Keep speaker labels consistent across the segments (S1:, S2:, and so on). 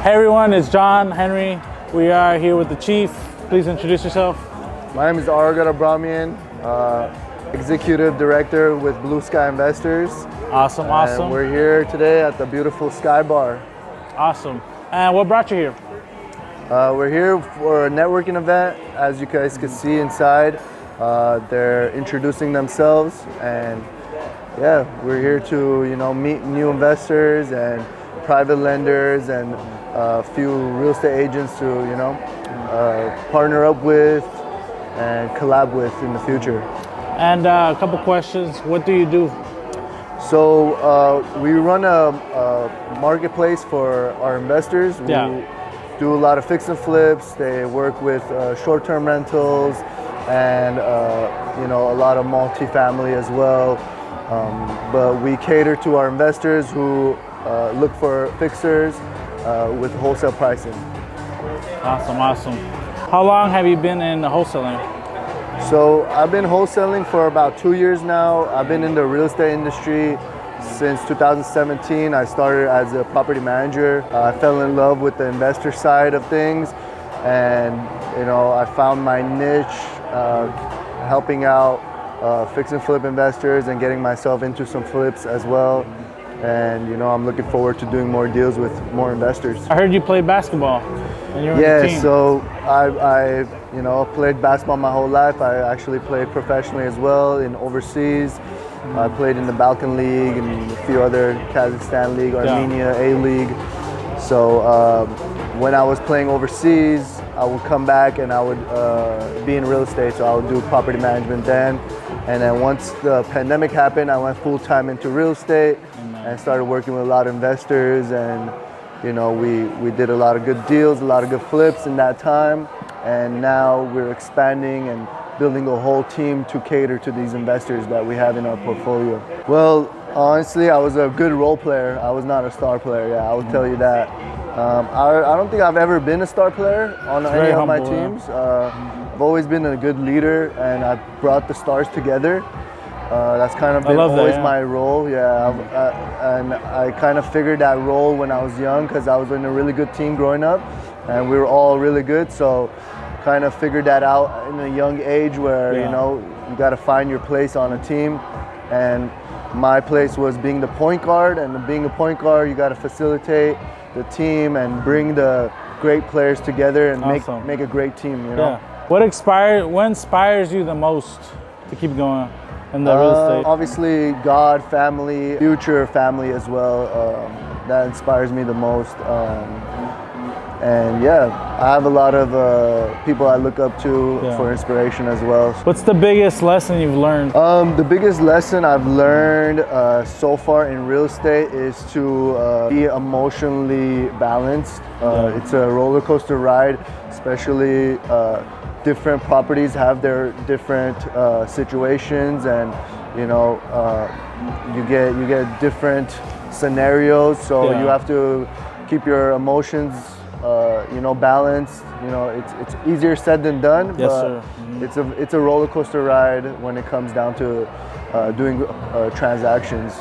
S1: Hey everyone, it's John Henry. We are here with the Chief. Please introduce yourself.
S2: My name is Arugad Abramian, Executive Director with Blue Sky Investors.
S1: Awesome.
S2: And we're here today at the beautiful Sky Bar.
S1: Awesome. And what brought you here?
S2: We're here for a networking event. As you guys can see inside, they're introducing themselves, and yeah, we're here to meet new investors and private lenders and a few real estate agents to partner up with and collab with in the future.
S1: And a couple questions. What do you do?
S2: So we run a marketplace for our investors. We do a lot of fix and flips. They work with short-term rentals and a lot of multifamily as well. But we cater to our investors who look for fixers with wholesale pricing.
S1: Awesome. How long have you been in wholesaling?
S2: So I've been wholesaling for about 2 years now. I've been in the real estate industry since 2017. I started as a property manager. I fell in love with the investor side of things, and I found my niche helping out fix and flip investors and getting myself into some flips as well. And I'm looking forward to doing more deals with more investors.
S1: I heard you play basketball and you're on the team.
S2: So I played basketball my whole life. I actually played professionally as well in overseas. I played in the Balkan League and a few other Kazakhstan League, Armenia A-League. So when I was playing overseas, I would come back and I would be in real estate. So I would do property management then. And then once the pandemic happened, I went full time into real estate and started working with a lot of investors. And we did a lot of good deals, a lot of good flips in that time. And now we're expanding and building a whole team to cater to these investors that we have in our portfolio. Well, honestly, I was a good role player. I was not a star player. Yeah, I will tell you that. I don't think I've ever been a star player on any of my teams. I've always been a good leader, and I've brought the stars together. That's kind of been always my role. And I kind of figured that role when I was young because I was in a really good team growing up, and we were all really good. So kind of figured that out in a young age where you got to find your place on a team. And my place was being the point guard, and being a point guard, you got to facilitate the team and bring the great players together and make a great team.
S1: What inspires you the most to keep going in the real estate?
S2: Obviously, God, family, future family as well. That inspires me the most. And I have a lot of people I look up to for inspiration as well.
S1: What's the biggest lesson you've learned?
S2: The biggest lesson I've learned so far in real estate is to be emotionally balanced. It's a roller coaster ride, especially different properties have their different situations, and you get different scenarios. So you have to keep your emotions balanced. It's easier said than done, but it's a roller coaster ride when it comes down to doing transactions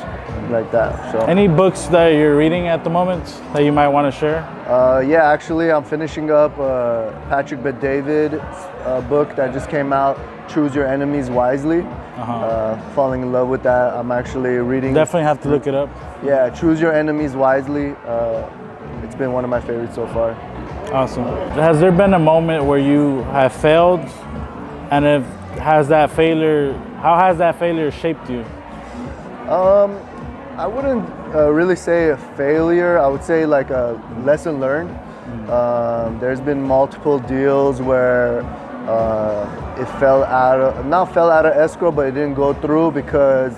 S2: like that. So
S1: any books that you're reading at the moment that you might want to share?
S2: Actually I'm finishing up Patrick Bet-David's book that just came out, Choose Your Enemies Wisely. Falling in love with that. I'm actually reading.
S1: Definitely have to look it up.
S2: Yeah, Choose Your Enemies Wisely. It's been one of my favorites so far.
S1: Awesome. Has there been a moment where you have failed, and how has that failure shaped you?
S2: I wouldn't really say a failure. I would say like a lesson learned. There's been multiple deals where it not fell out of escrow, but it didn't go through because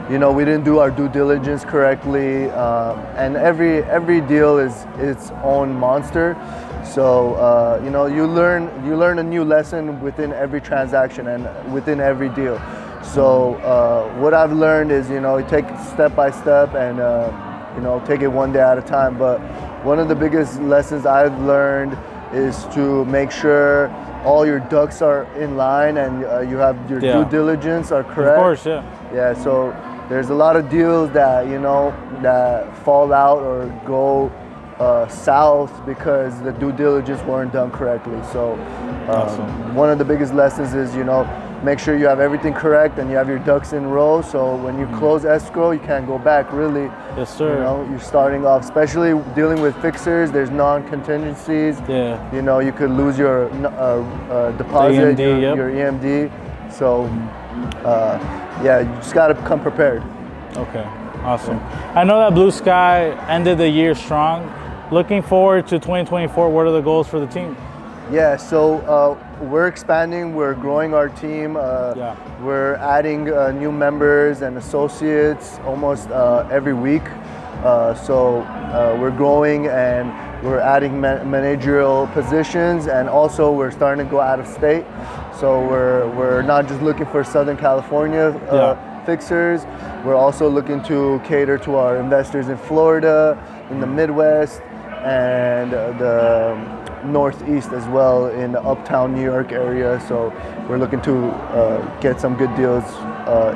S2: we didn't do our due diligence correctly, and every deal is its own monster. So you learn a new lesson within every transaction and within every deal. So what I've learned is take step by step and take it one day at a time. But one of the biggest lessons I've learned is to make sure all your ducks are in line and you have your due diligence are correct.
S1: Of course, yeah.
S2: Yeah, so there's a lot of deals that, you know, that fall out or go south because the due diligence weren't done correctly. So
S1: Awesome.
S2: one of the biggest lessons is, you know, make sure you have everything correct and you have your ducks in a row. So when you close escrow, you can't go back really.
S1: Yes, sir.
S2: You know, you're starting off, especially dealing with fixers. There's non-contingencies.
S1: Yeah.
S2: You know, you could lose your deposit,
S1: EMD, yep.
S2: your EMD. So, yeah, you just got to come prepared.
S1: Okay, awesome. I know that Blue Sky ended the year strong. Looking forward to 2024, what are the goals for the team?
S2: Yeah, so we're expanding, we're growing our team. We're adding new members and associates almost every week. So we're growing and we're adding managerial positions, and also we're starting to go out of state. So we're not just looking for Southern California fixers. We're also looking to cater to our investors in Florida, in the Midwest, and the Northeast as well, in the uptown New York area. So we're looking to get some good deals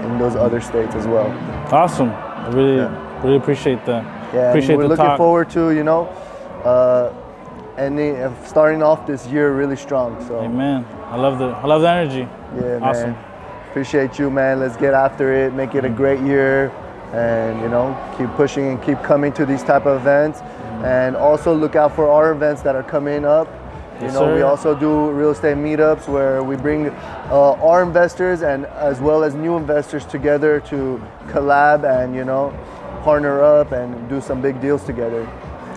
S2: in those other states as well.
S1: Awesome. I really appreciate that.
S2: Yeah,
S1: appreciate
S2: we're
S1: the
S2: looking
S1: talk.
S2: forward to, you know, starting off this year really strong. So
S1: Amen. I love the energy.
S2: yeah, man.
S1: Awesome.
S2: Appreciate you, man. Let's get after it, make it a great year, and, you know, keep pushing and keep coming to these type of events. And also look out for our events that are coming up. You
S1: Yes,
S2: know,
S1: sir.
S2: we also do real estate meetups where we bring our investors and as well as new investors together to collab and, you know, partner up and do some big deals together.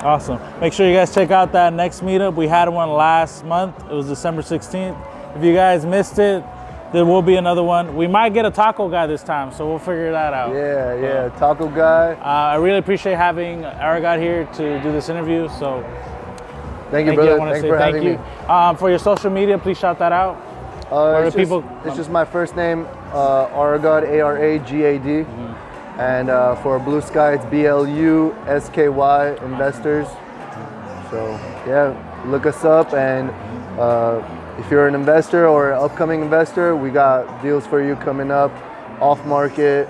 S1: Awesome. Make sure you guys check out that next meetup. We had one last month. It was December 16th. If you guys missed it, there will be another one. We might get a taco guy this time, so we'll figure that out.
S2: Yeah, taco guy.
S1: I really appreciate having Aragot here to do this interview. So
S2: Thank you,
S1: I
S2: brother.
S1: want to
S2: Thanks
S1: say
S2: for
S1: thank
S2: having
S1: you.
S2: me.
S1: For your social media, please shout that out.
S2: It's just my first name, Aragad, ARAGAD. And for Blue Sky, it's BLUSKY Investors. So yeah, look us up, and if you're an investor or an upcoming investor, we got deals for you coming up, off market,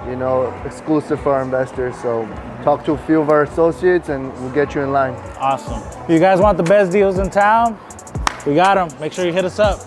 S2: you know, exclusive for our investors. So talk to a few of our associates and we'll get you in line.
S1: Awesome. If you guys want the best deals in town, we got them. Make sure you hit us up.